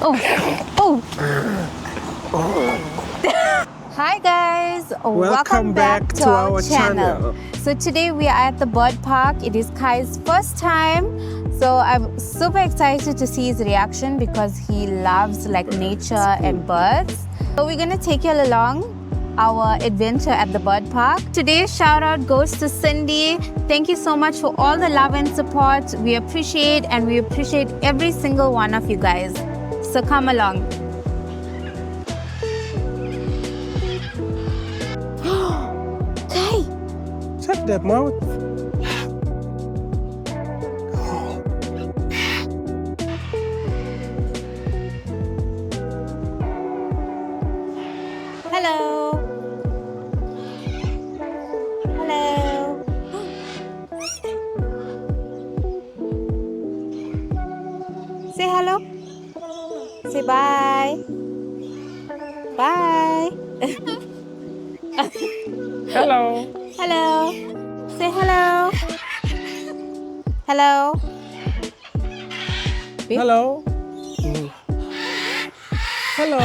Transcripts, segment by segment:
Oh. Hi guys, welcome back to our channel. So today we are at the bird park. It is Kai's first time. So I'm super excited to see his reaction because he loves nature and birds. So we're gonna take you along our adventure at the bird park. Today's shout out goes to Cindy. Thank you so much for all the love and support. We appreciate every single one of you guys. So come along. Hey! Shut that mouth. Hello. Hello. Say hello. Say bye. Bye. Hello. Hello. Say hello. Hello. Hello. Hello.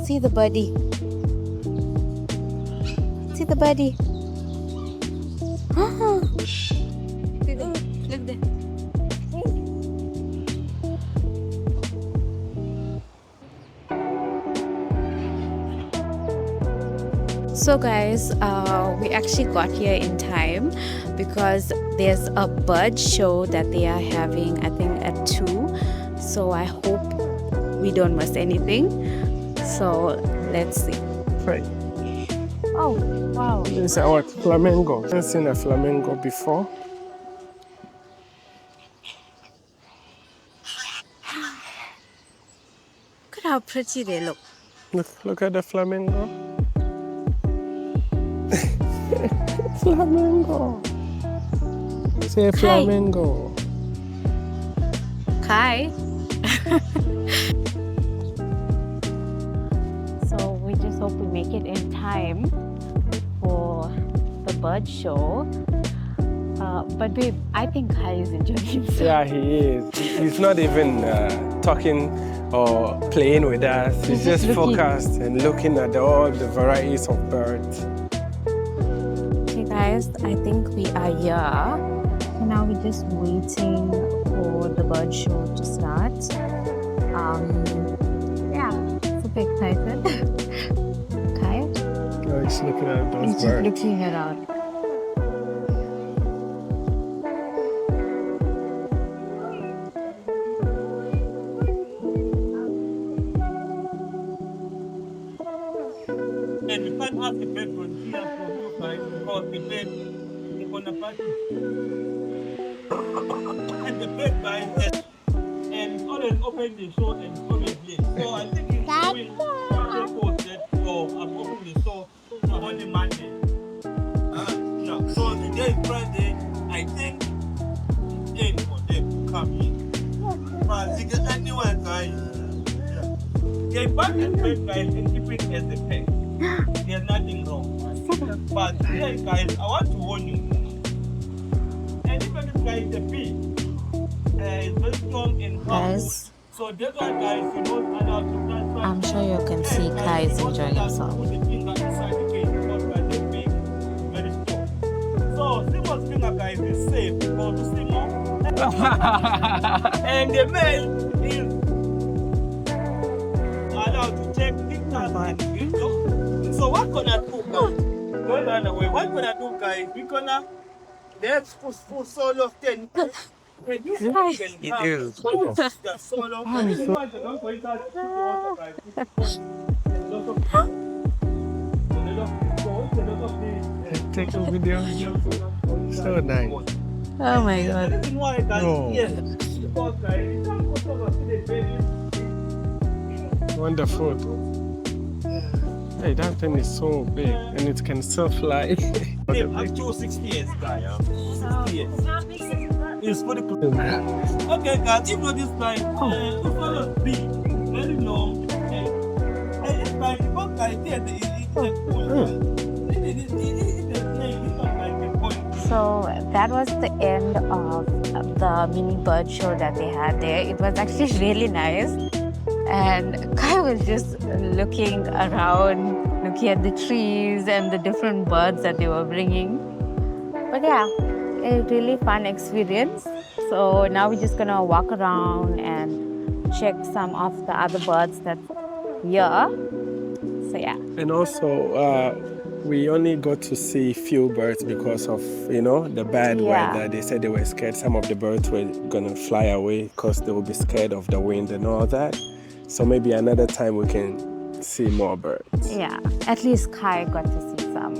See the birdie. See the birdie. Look there. So guys, we actually got here in time because there's a bird show that they are having, I think at 2. So I hope we don't miss anything. So let's see. Right. Oh, wow. This is our flamingo. I've seen a flamingo before. Look at how pretty they look. Look at the flamingo. Flamingo. Say flamingo. Kai. So we just hope we make it in time for the bird show. But babe, I think Kai is enjoying himself. Yeah, he is. He's not even talking or playing with us. He's just focused and looking at all the varieties of birds. Okay guys, I think we are here. And now we're just waiting for the bird show to start. Yeah, super excited. Kai? Oh, he's looking at those He's just birds. looking around. And we can't have the bed from here for you guys because the bed is on the party. And the bed guys and it's always open the show and it's always late. So I think it's doing Friday posted or I'm opening the show on the Monday. Yeah. So the day is Friday, I think it's 8 for them to come in. But you can anywhere guys. They back and bed guys and keep it as a pet. There's nothing wrong. But hey guys, I want to warn you. And even this guy is a bee, it's very strong and powerful. Guys, So that's why guys, you don't allow to transfer. I'm sure you can see Kai is enjoying himself. Put the finger inside the cage because the bee is very strong. So Simo's finger guys is safe because to Simo. And the male is allowed to check pictures and video. So what gonna do guys? Don't run away. What gonna do guys? We gonna let's push full solo 10. And you can have solo. Don't go inside the water, guys. Take a video. So nice. Oh my The god. reason why guys, Oh. yes, because guys, you can't go over to the baby. Wonderful. Hey, that thing is so big and it can still fly. I'm 260 years guy. 60 years. It's pretty cool. Okay, guys, if not this guy, it's gonna be very long. And this guy, the guy there, it's like cool. that was the end of the mini bird show that they had there. It was actually really nice. And Kai was just looking around, looking at the trees and the different birds that they were bringing. But yeah, a really fun experience. So now we're just gonna walk around and check some of the other birds that's here. So yeah. And also, we only got to see few birds because of, the bad weather. They said they were scared some of the birds were gonna fly away because they would be scared of the wind and all that. So maybe another time we can see more birds. Yeah, at least Kai got to see some.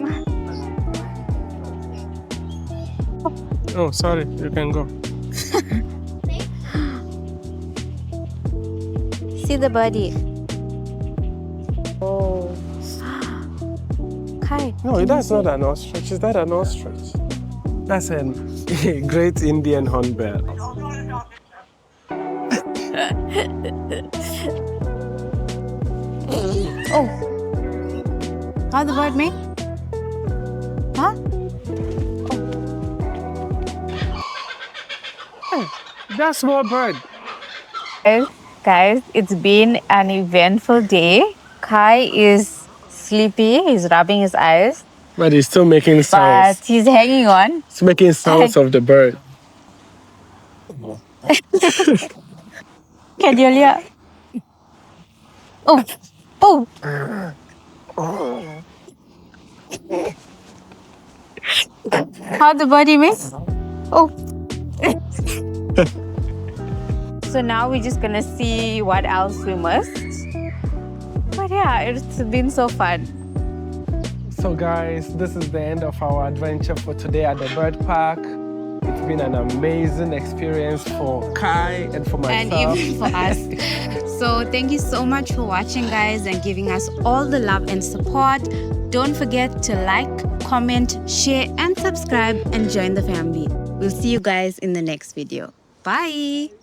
Oh, sorry, you can go. See the birdie. Oh. Kai. No, that's not an ostrich. Is that an ostrich? That's a great Indian hornbill. Oh. How the bird make? Huh? That's small bird. Guys, it's been an eventful day. Kai is sleepy. He's rubbing his eyes. But he's still making sounds. But he's hanging on. It's making sounds of the bird. Can you hear? Oh. Oh. How the birdie make? Oh. So now we're just gonna see what else we missed. But yeah, it's been so fun. So guys, this is the end of our adventure for today at the bird park. It's been an amazing experience for Kai and for myself. And even for us. So thank you so much for watching, guys, and giving us all the love and support. Don't forget to like, comment, share, and subscribe and join the family. We'll see you guys in the next video. Bye.